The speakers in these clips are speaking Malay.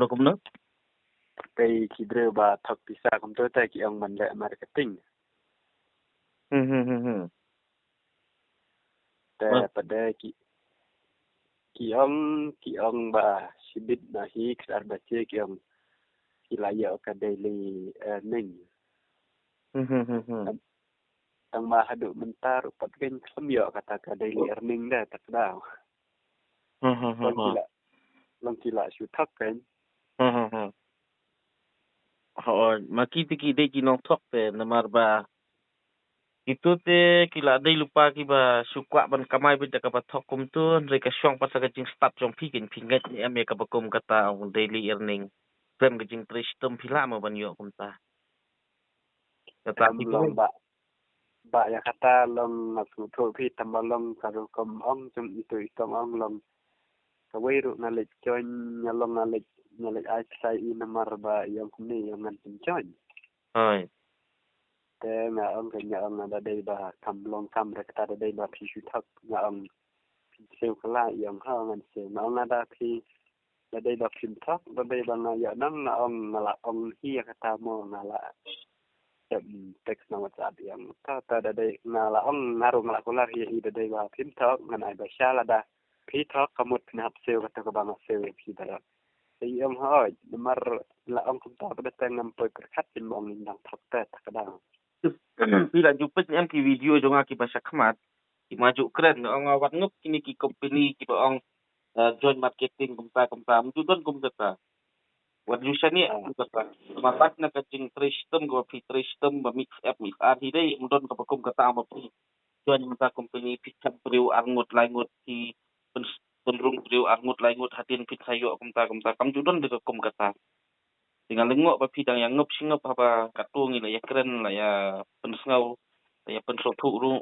nó cũng nữa cây khi đưa bà thật thì sao không tới tay ông mình lại marketingแต่ประเดี๋ยวki ông bà sibit na hi ksar bache ki ông ki layo ka daily earning ang mahadu mentar upat kan semyo kata ka daily earning dah tak dah long kila su thak kan họ mà khi đây nó thóc về nó mà bà itu te kila dai lupa ki ba sukwa ban kamai bi ka ba thokum tu re ka syong pa sa ka jing start jong phikin phingat ni ame ka ba kum kata on daily earning prem ka jing tristum phila ma ban yo kum ta kata ti long ba ya kata long masu tho phi tam long ka ro kom ong chung itu tom ong long ka wei ru na le chon nya long na le ai sai in mar ba yang kum ni yang ngan chon oiแต่งาองกันงาองน่ะได้บ่ทำลองทำแต่ก็ได้บ่พิชุทักงาองเซลคลาอย่างเฮามันเซลน้องน่ะที่ได้บ่พิมทักได้บ่งาอย่างนั้นงาองน่ะละองเฮียก็ตามน่ะละเท็กซ์นวัตแบบอย่างถ้าได้งาละองงารงละคนละเฮียอีได้บ่พิมทักงานไอ้บ่ชาละดาพิทักกมุดนับเซลก็ตะก็บ่มาเซลพี่ได้ไอ้ยองเฮามัรละองคุมตาบ่ได้แต่งนำไปกระคัดเป็นมองดังทักแต่ตะก็ได้ bila jumpa em ki video jong ki bahasa khmat ki maju keren ong awat ngup kini ki company ki ba ong join marketing kumta mujudon kum kata wat jusani kata mapat na ka jing tristem go fi tristem ba mix up mix ari dai mudon ka kum kata ma pi join mata company picap priu angut langut ki penrung priu angut langut hatin pit sayo kumta kam judon de kum kata dengan lengok ba pidang yang ngop singop apa katung ila ya keren la ya pensngau ya pensotu ru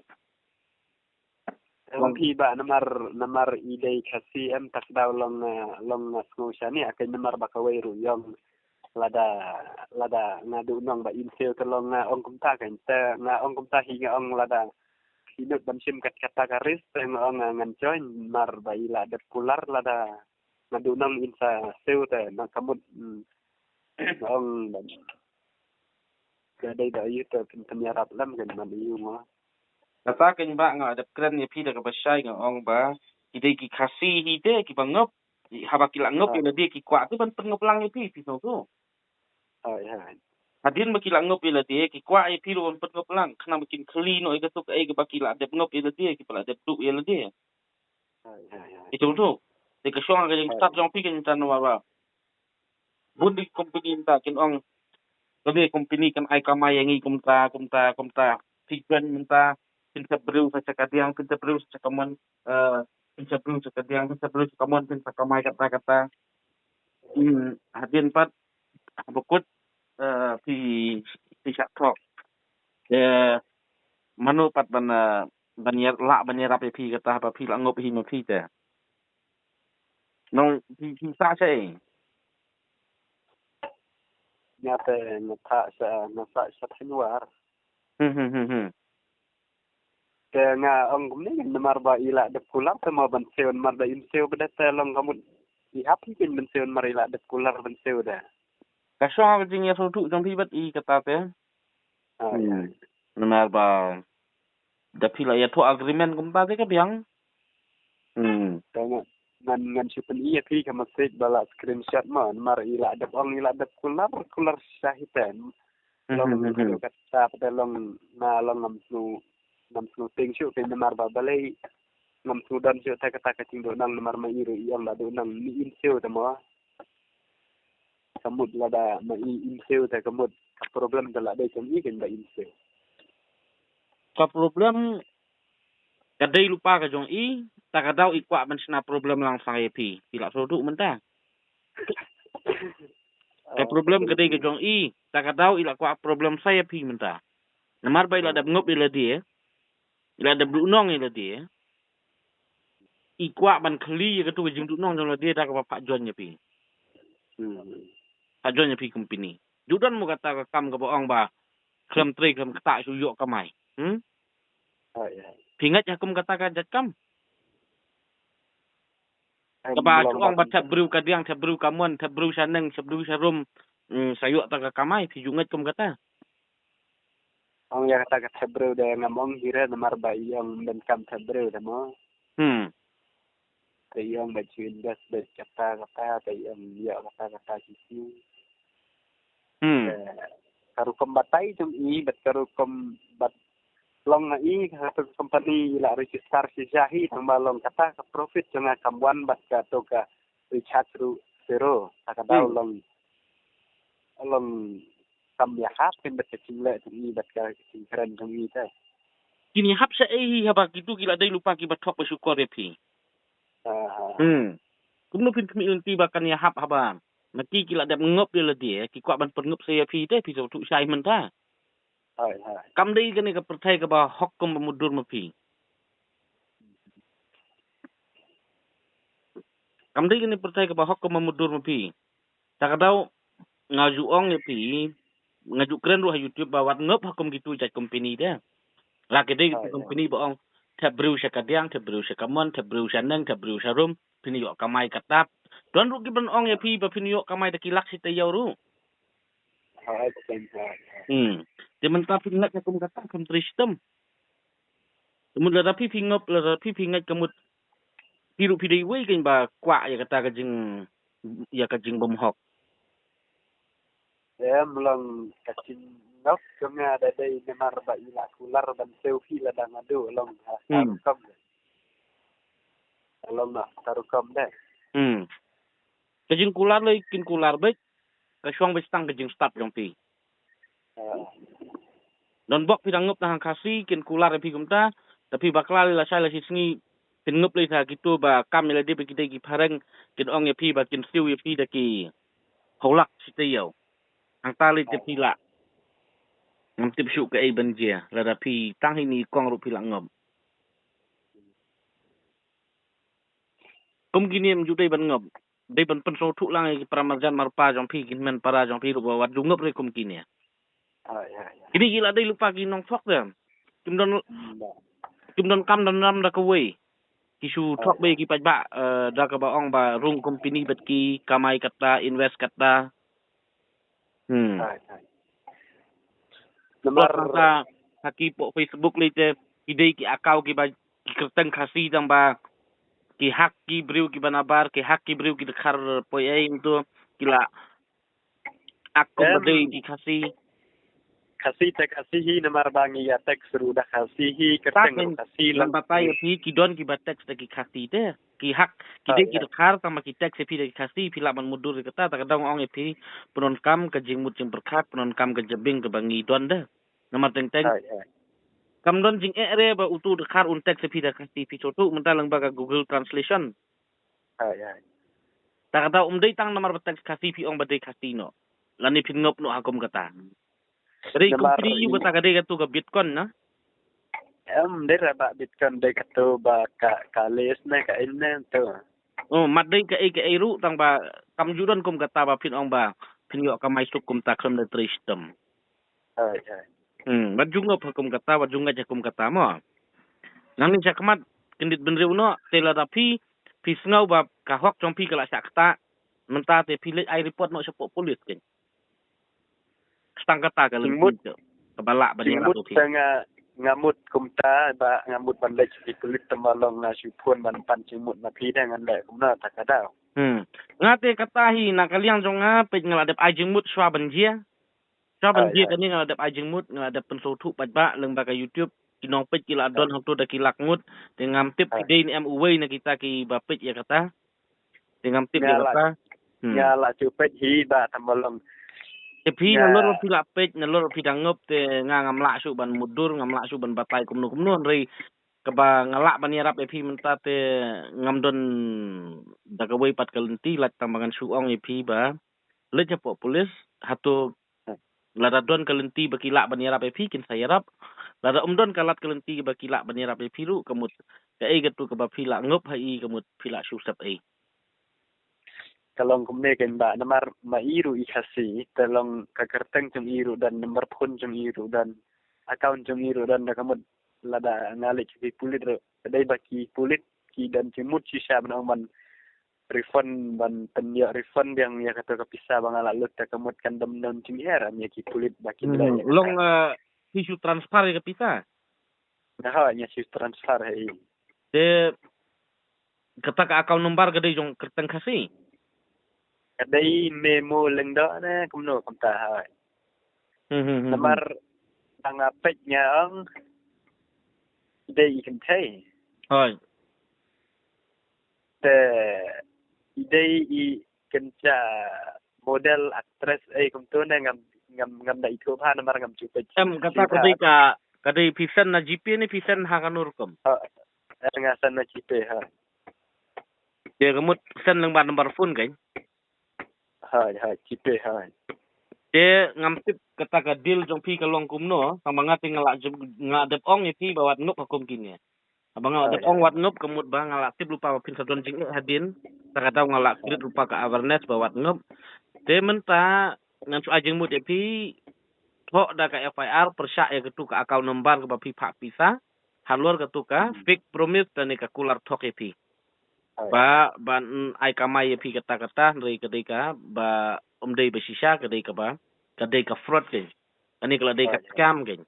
long pi ba namar ide kasi em tak daw long snow shani akai namar ba kawai ru yong lada ngadu nong ba insel to long ong kumta kan ta ong kumta hi ong lada hinut ban sim kat kata karis ong ngan join mar ba ila det kular lada ngadu nong insa seu te na kamut ông cái đây đã yêu từ kinh nhà đập lắm gần mà yêu mà kata ken ba nga adap keren ya pi daga basai nga ong ba ide ki khasi hide ki bangop haba ki langop ila dia ki kwa tu ban pengop lang pi so tu hadin ma ki langop ila dia ki kwa pi ro ban pengop lang khna makin khli no ika tu ai ka ba ki la adap ngop ila dia ki pala adap tu ila dia itu tu de ka shong ga jing start jong pi ken tan wa bundi company ta kin ong kami company kan ai kamay yang kumta figure minta pinta brew sa kadiang pinta brew sa kaman pinta brew sa kadiang pinta brew sa kaman pinta kamay kata hadin pat bukut pi sak tok manu pat banyer api pi kata apa pi langop hi no pi te nong pi sa sai nyata nasa sa hinwar ke nga ong kumni namar ba ila de kular te ma ban seun mar da in seu beda te long kamu i happy kin ban seun mar ila de kular ban seu da ka shong jing ya so tu jong pi bat i kata te namar ba da pila ya to agreement kumta te ka biang ngan sipen iya pi ka message bala screenshot ma mar ila de ong ila de kular sahitan long kata pada long na long ngam snu ting shu ke namar ba balai ngam sudan shu ta kata ka ting do nang namar ma iru yang la do nang ni in shu ta ma samud la da ma in shu ta kamud problem da la dai cham i ken ba in shu ka problem kadai lupa ka jong i tak kadau ikwa man sna problem lang sang ep pila so du menta ka problem kadai ka jong i tak kadau ila kwa problem saya pi menta namar ba ila dab ngop ila dia ila dab du nong ila dia ikwa ban khli ka tu jing du nong jong dia tak ka pak jon nya pi pak jon nya pi company judan mo kata ka kam ka boong ba klem tri klem kata su yo ka mai pingat ya kum kata ka jat kam Kaba chuang ba thap bru ka diang thap bru ka mon thap bru sanang thap bru sarum sayuk ta ka kamai phi jungat kum kata. Ong ya kata thebru de ngamong hira namar ba yang ben kam thebru de mo. Te yang ba chin das de kata te yang ya kata sisi. Karukom batai jum I bet karukom bat long I satu company la register si jahi tang balong kata ka profit janga kamwan bat ka to ka recharge ru zero takadau long kam ya hap pen bet kecil le jum I bat ka keren jum I te. Kini hap sa haba gitu gila dai lupa ki batok bersyukur ya pi. Kumno pin kami unti bakan ya hap haba. Mati kila dap ngop dia ledi ki kuat ban pengup saya pi te pi tu sai menta. Kam dai kani ka percaya ka ba hukum memudur mepi. Kam dai kani percaya ka ba hukum memudur mepi. Takadau ngaju ong ya pi ngaju keren ruh YouTube ba wat ngop hukum gitu jat company dia. Lah kedai company ba ong thap bru sa kadiang thap bru sa kamon thap bru sa nang thap bru sa rum pini yo kamai katap. Don ru ki ban ong ya pi ba pini yo kamai da kilak si tayaw ru. Di mentah pingat na kumkata kam tristem. Kemudian la rapi pingop la rapi pingat kemud piru pidai wei kan ba kwa ya kata kajing bomhok. Belum kacin nok kemnya ada day nemar ba ila kular dan selfie la dang adu long tarukom. Long na tarukom deh. Kajing kular lai kin kular baik kasyong bestang kajing start yang pi. Don bok pidang ngop na kasih kin kular pi kumta tapi bakal la sai la sisngi pin ngop lai sa gitu ba kam la de kita ki parang kin ong ya pi ba kin siu ya pi da ki holak si tayaw. Ang tali te pila. Ang tip syuk ka ay banjia. Lada pi tang ini kong ru pila ngop. Kum gini am juday ban ngop. Day ban penso thuk lang ay paramajan marpa jong pi kin men para jong pi ru ba wat ngop re kum kini. Kini gila day lupa ginong fok dem. Kim don kam don ram da ka wei. Kisu thok be ki paj ba da ka ba ong ba rung company bet ki kamai kata invest kata. Nomor sa haki po Facebook lite idei ki akau ki ba ki kerteng kasi dang ba ki hak ki briu ki banabar ki hak ki briu ki dekhar poyai itu kila aku badai ki kasi hi nomor bangi ya tek seru dah kasi hi kerteng kasi lang batai pi ki don ki batek ki kasi de ki hak ki de ki dekhar sama ki tek sepi de kasi pila man mudur kata ta kadang ong epi penon kam ke jingmut jing berkat penon kam ke jebing ke bangi don de nomor teng kam don jing re ba utu dekhar untek sepi de kasi pi sotu mentalang baga Google Translation ta kadang dei tang nomor batek kasi pi ong badai kasi no lani pin ngop no hakum kata. Jadi company ibu tak ada katu ke Bitcoin na? Dia ba Bitcoin dia katu ba kalis na ka inna tu. Oh, madai ke ru tang ba kam judan kum kata ba pin ong ba pin yo kamai suk kum takram de tristem. Bajunga kum kata bajunga jakum kata mo. Nang jakmat kendit benri uno tela tapi pisngau ba kahok chompi kala sakta menta te pilih ai report no sepok polis kan. Stang kata kalau itu kebalak banyak tu ngamut kumta ba ngamut bandai di kulit temalong na supun ban pan cimut na pi dengan le kumna takada. Ngate katahi na kaliang jonga pe ngaladap ajengmut swa banjia. Swa banjia kani ngaladap ajengmut ngaladap pensotu ba lembaga YouTube kinong pet kila don hangtu da kilak ngut dengan tip ide ni MUW na kita ki bapet ya kata. Dengan tip ya kata. Ya la cupet hi ba temalong Tapi nalor pila page nalor pidang ngop te ngamlak su ban mudur ngamlak su ban batai kumnu ri keba ngalak ban yarap epi menta te ngamdon dagawai pat kalenti lat tambangan suong epi ba le japo polis hatu lada don kalenti bakilak ban yarap epi kin sayarap lada umdon kalat kalenti bakilak ban yarap epi ru kemut ke gatu keba pila ngop hai kemut pila susap ai. Kalong kumneken ba namar mairu ikasi talong kakerteng jeng iru dan nomor pun jeng iru dan account jeng iru dan nakamud lada ngalik ki pulit ro dai baki pulit ki dan cimut sisa benang man refund ban penyak refund yang ya kata kepisah bang ala lut tak kemutkan dem cingher nya ki kulit bakin dah Long tisu transfer ke kita. nah nya si transfer hai De kata ke akaun nomor gede jong kerteng kasih. kadai memo lengda na kumno kamta hai nomor tangapeknya ang dei ikan thai Hoi. te idei I kenca model actress kumto na ngam da itu pa nomor ngam cupai Kata kadai pisen na GP ni pisen hakanur kum. ngasan na cipe ha Dia kemut sen leng nomor phone kan. ha cipe ha Dia ngamtip kata ka deal jong pi kalong kumno sama ngati ngadep ong iti bawat nup hukum kini. Abang ngadep ong wat nup kemut bang ngalaktif lupa pin sadon jing hadin. Tak tahu ngalaktif lupa ke awareness bawat nup. Dia menta ngancu ajeng mut iti hok da ka FIR persyak ya ketu ka akaun nomor ke bapi pak pisa. Halur ketu ka fake promise dan ka kular tok iti. Ba ban ai kamai pi kata-kata dari ketika ba omdei besisa ketika ba ketika fraud ke ani kalau ketika scam ke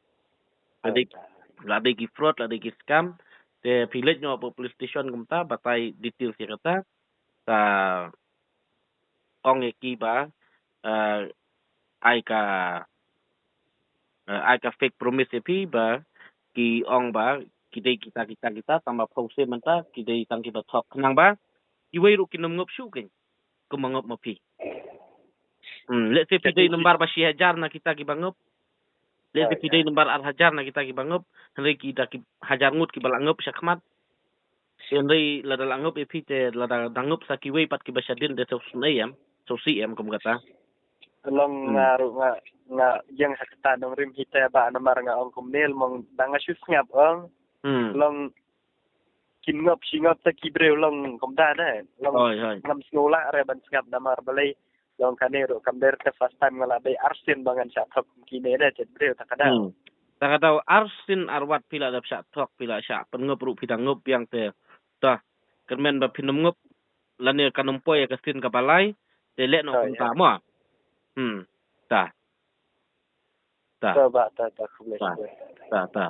ketika fraud ketika scam te village no police station kumta batai detail si kata ta ong eki ba ai ka fake promise pi ba ki ong ba kita tambah pause menta kita tang kita top kenang ba iwai ru kinum ngop shu ke kumangop mapi let's say pidai lembar basi hajar na kita ki bangop let's say pidai lembar ar hajar na kita ki bangop henry kita ki hajar ngut ki balangop syakmat henry lada langop epite lada dangop sakiwei pat ki basadin de sosnayam sosiem kum kata long ngaru nga yang hakta dong rim kita ba nomor nga ong kumnel mong danga sus ngap ong long kinngop singop sa kibreu long komda na long ngam snola re ban ngap namar balai long kanero kamber te first time ngala bay arsin bangan sa thok kine na jet breu takada takada arsin arwat pila dap sa thok pila sa pengop ru pidangop yang te ta kermen ba pinum ngop lane kanumpo ya kasin kabalai te le no kumta mo ta ba ta